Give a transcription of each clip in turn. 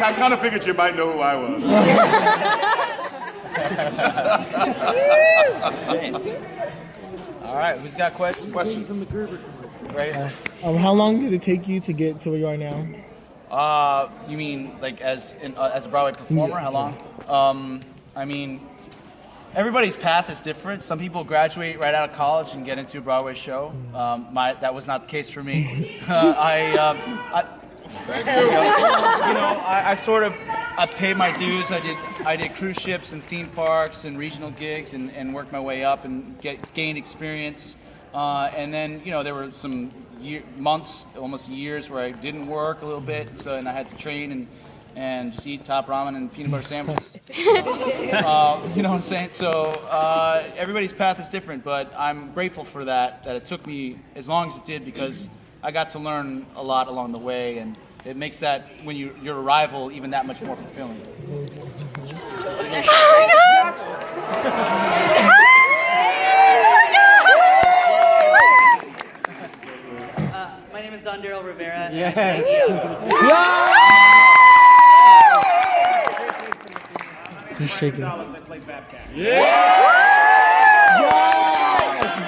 I kind of figured you might know who I was. All right, who's got questions? Questions? Right. How long did it take you to get to where you are now? You mean like as a Broadway performer? How long? I mean, everybody's path is different. Some people graduate right out of college and get into a Broadway show. That was not the case for me. I paid my dues. I did cruise ships and theme parks and regional gigs and worked my way up and gained experience. And then there were some months, almost years, where I didn't work a little bit, and I had to train and just eat top ramen and peanut butter sandwiches. You know what I'm saying? So everybody's path is different, but I'm grateful for that it took me as long as it did, because I got to learn a lot along the way, and it makes that, when your arrival, even that much more fulfilling. My name is Don Daryl Rivera. Yeah. He's shaking. I played Babcat.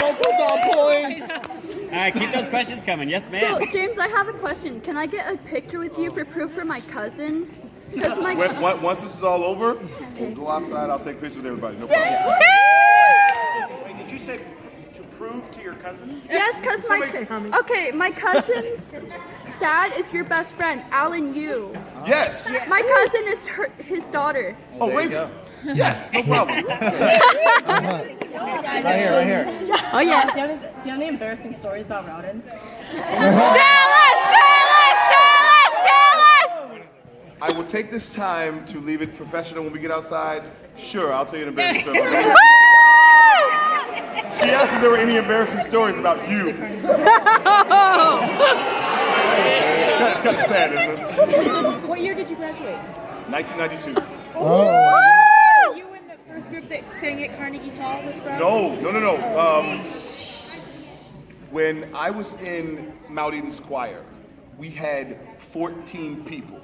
Vocals on point. All right, keep those questions coming. Yes, ma'am. So, James, I have a question. Can I get a picture with you for proof for my cousin? Because Once this is all over, we'll go outside. I'll take pictures with everybody. No problem. Wait, did you say to prove to your cousin? Yes, because my cousin's dad is your best friend, Alan Yu. Yes. My cousin is his daughter. Oh, Raven. Yes, no problem. Right here. Oh yeah. Do you have any embarrassing stories about Rowden? Tell us! I will take this time to leave it professional when we get outside. Sure, I'll tell you an embarrassing story. She asked if there were any embarrassing stories about you. That's kind of sad, isn't it? What year did you graduate? 1992. Were you in the first group that sang at Carnegie Hall with Broadway? No. When I was in Mount Eden's choir, we had 14 people.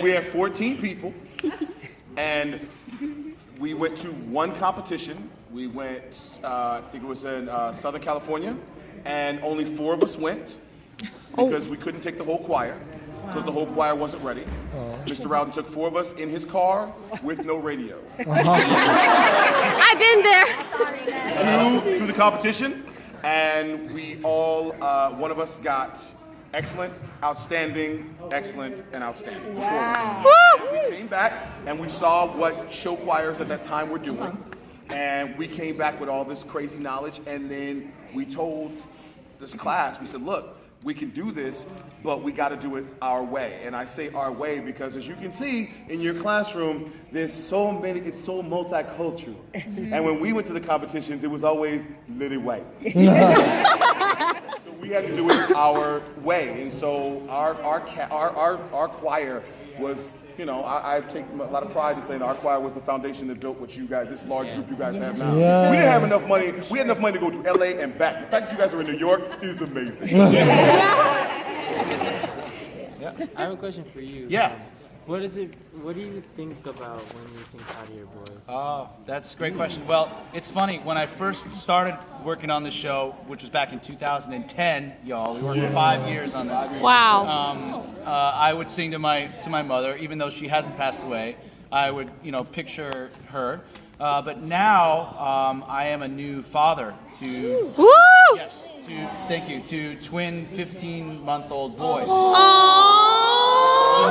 We had 14 people, and we went to one competition. We went, I think it was in Southern California, and only 4 of us went because we couldn't take the whole choir, because the whole choir wasn't ready. Mr. Rowden took 4 of us in his car with no radio. I've been there. To the competition, and we all, one of us got excellent, outstanding, excellent, and outstanding. We came back and we saw what show choirs at that time were doing, and we came back with all this crazy knowledge, and then we told this class, we said, look, we can do this, but we got to do it our way. And I say our way because, as you can see in your classroom, there's so many, it's so multicultural. And when we went to the competitions, it was always Lily White. So we had to do it our way. And so our choir was, I take a lot of pride in saying our choir was the foundation that built what you guys, this large group you guys have now. Yeah. We didn't have enough money. We had enough money to go to LA and back. The fact that you guys are in New York is amazing. I have a question for you. Yeah. What do you think about when you sing Proud of Your Boy? Oh, that's a great question. Well, it's funny, when I first started working on the show, which was back in 2010, y'all, we worked for 5 years on this. Wow. I would sing to my mother, even though she hasn't passed away. I would, picture her. But now I am a new father to to twin 15-month-old boys. So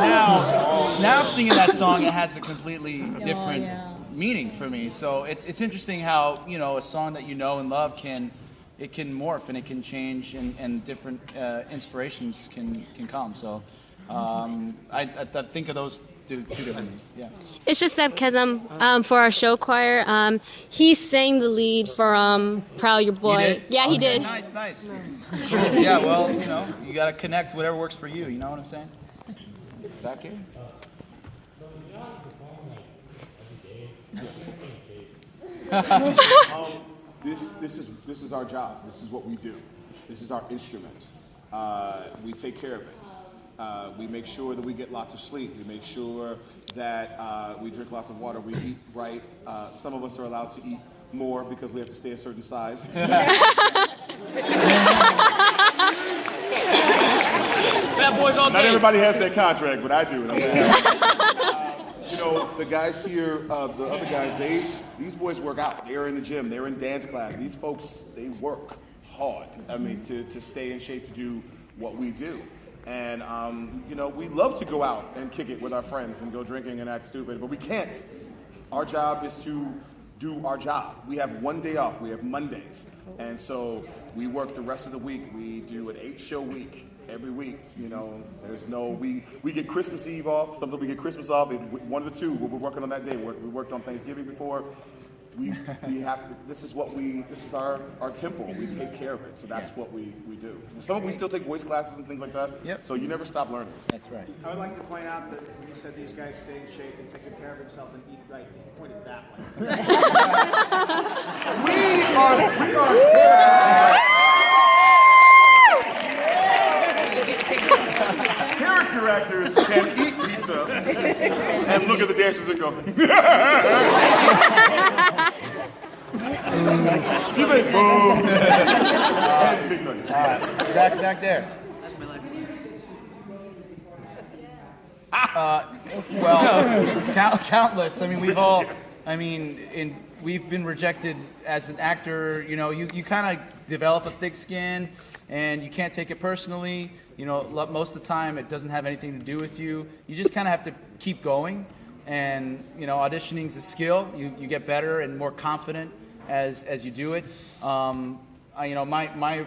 now singing that song, it has a completely different meaning for me. So it's interesting how a song that you know and love can morph and it can change and different inspirations can come. So I think of those two different things. Yeah. It's just that because for our show choir, he sang the lead for Proud of Your Boy. He did? Yeah, he did. Nice. Cool. Yeah, well, you got to connect whatever works for you. You know what I'm saying? Back here. This is our job. This is what we do. This is our instrument. We take care of it. We make sure that we get lots of sleep. We make sure that we drink lots of water. We eat right. Some of us are allowed to eat more because we have to stay a certain size. Fat boys all day. Not everybody has that contract, but I do. You know, the guys here, the other guys, these boys work out. They're in the gym. They're in dance class. These folks, they work hard. I mean, to stay in shape to do what we do. And, you know, we love to go out and kick it with our friends and go drinking and act stupid, but we can't. Our job is to do our job. We have one day off. We have Mondays. And so we work the rest of the week. We do an 8-show week every week. You know, there's no, we get Christmas Eve off. Sometimes we get Christmas off. One of the two, we're working on that day. We worked on Thanksgiving before. We have to, this is our temple. We take care of it. So that's what we do. Some of we still take voice classes and things like that. Yep. So you never stop learning. That's right. I would like to point out that when you said these guys stay in shape and take care of themselves and eat right, you pointed that way. We are character actors can eat pizza and look at the dancers and go. You think, boom. Back there. Well, countless. I mean, we've been rejected as an actor. You know, you kind of develop a thick skin, and you can't take it personally. You know, most of the time it doesn't have anything to do with you. You just kind of have to keep going, and you know, auditioning is a skill. You get better and more confident as you do it. You know, my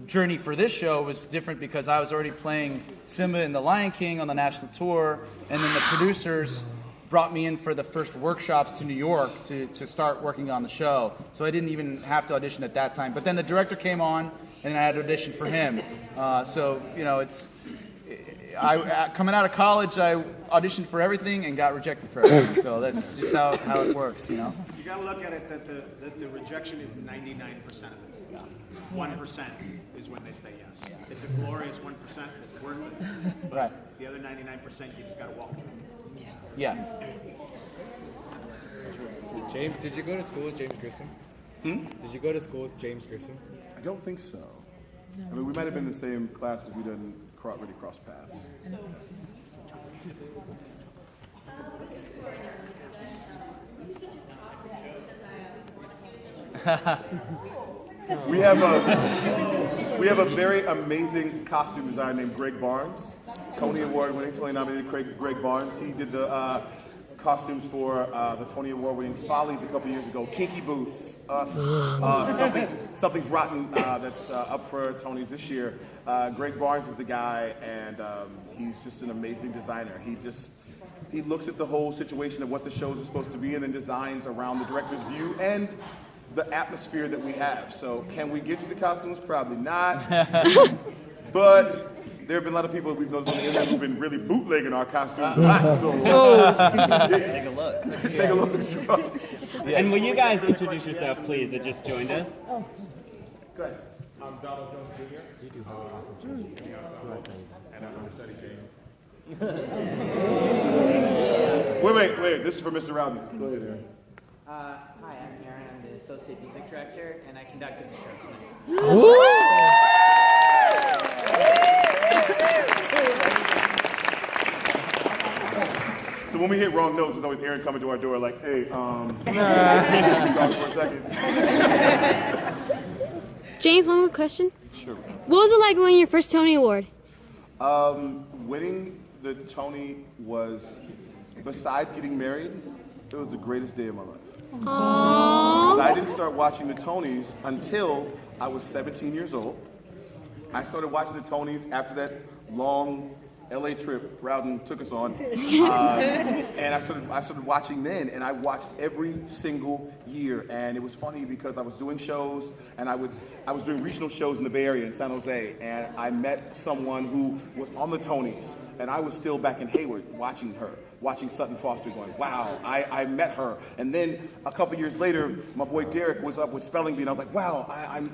journey for this show was different because I was already playing Simba in The Lion King on the national tour, and then the producers brought me in for the first workshops to New York to start working on the show. So I didn't even have to audition at that time. But then the director came on, and I had to audition for him. So, you know, coming out of college, I auditioned for everything and got rejected for everything. So that's just how it works, you know. You got to look at it that the rejection is 99% of it. 1% is when they say yes. It's a glorious 1% that's worth it. But Right. the other 99%, you just got to walk through. Yeah. James, did you go to school with James Grissom? Did you go to school with James Grissom? I don't think so. I mean, we might have been in the same class, but we didn't really cross paths. We have a very amazing costume designer named Greg Barnes, Tony Award-winning, Tony-nominated Greg Barnes. He did the costumes for the Tony Award-winning Follies a couple years ago. Kinky Boots, Us, Something's Rotten that's up for Tonys this year. Greg Barnes is the guy, and he's just an amazing designer. He looks at the whole situation of what the shows are supposed to be and then designs around the director's view and the atmosphere that we have. So can we get you the costumes? Probably not. But there have been a lot of people we've noticed on the internet who've been really bootlegging our costumes. So Take a look. take a look at the And will you guys introduce yourself, please, that just joined us? Go ahead. I'm Donald Jones Jr. You do have an awesome show. And I'm understudy James. Wait. This is for Mr. Rowden. Go ahead, Aaron. Hi, I'm Aaron. I'm the associate music director, and I conducted the show tonight. So when we hit wrong notes, it's always Aaron coming to our door like, hey, for a second. James, one more question. Sure. What was it like winning your first Tony Award? Winning the Tony was, besides getting married, it was the greatest day of my life. Aww. 'Cause I didn't start watching the Tonys until I was 17 years old. I started watching the Tonys after that long LA trip Rowden took us on. And I started watching then, and I watched every single year. And it was funny because I was doing shows, and I was doing regional shows in the Bay Area in San Jose, and I met someone who was on the Tonys, and I was still back in Hayward watching her, watching Sutton Foster going, wow, I met her. And then a couple years later, my boy Derek was up with Spelling Bee, and I was like, wow,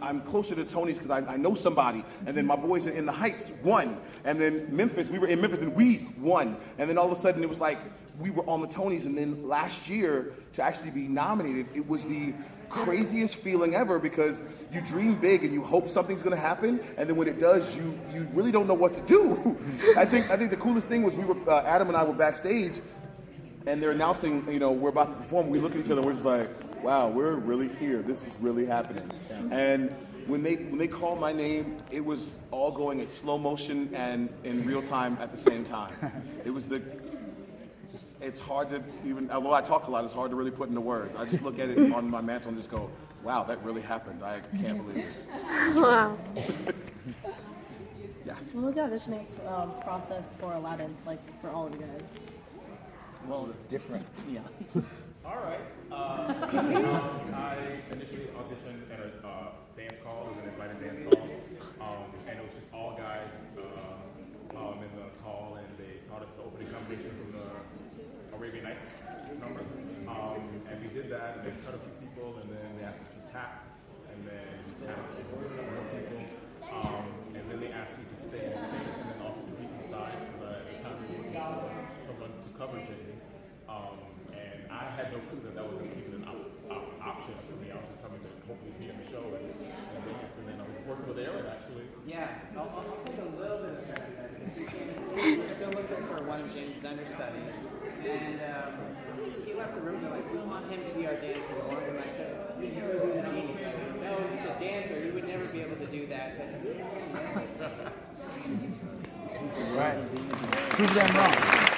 I'm closer to Tony's because I know somebody. And then my boys in the Heights won. And then Memphis, we were in Memphis and we won. And then all of a sudden it was like we were on the Tonys. And then last year, to actually be nominated, it was the craziest feeling ever because you dream big and you hope something's going to happen, and then when it does, you really don't know what to do. I think the coolest thing was we were Adam and I were backstage, and they're announcing, we're about to perform. We look at each other and we're just like, wow, we're really here. This is really happening. And when they called my name, it was all going at slow motion and in real time at the same time. It's hard to even, although I talk a lot, it's hard to really put into words. I just look at it on my mantle and just go, wow, that really happened. I can't believe it. Wow. Yeah. What was the auditioning process for Aladdin, like for all of you guys? Well, different. Yeah. All right. I initially auditioned at a dance call. It was an invited dance call. And it was just all guys in the call, and they taught us the opening combination from the Arabian Nights number. And we did that, and they cut a few people, and then they asked us to tap, and then we tapped a couple more people. And then they asked me to stay and sing, and then also to read some sides, because at the time we were looking for someone to cover James. And I had no clue that was even an option for me. I was just coming to hopefully be in the show and dance. And then I was working with Aaron, actually. Yeah, I'll take a little bit of credit there because we're still looking for one of James' understudies. And he left the room and like, we want him to be our dancer. We want him. I said, we never do the Genie thing. No, he's a dancer. He would never be able to do that. But, Right. Prove them wrong.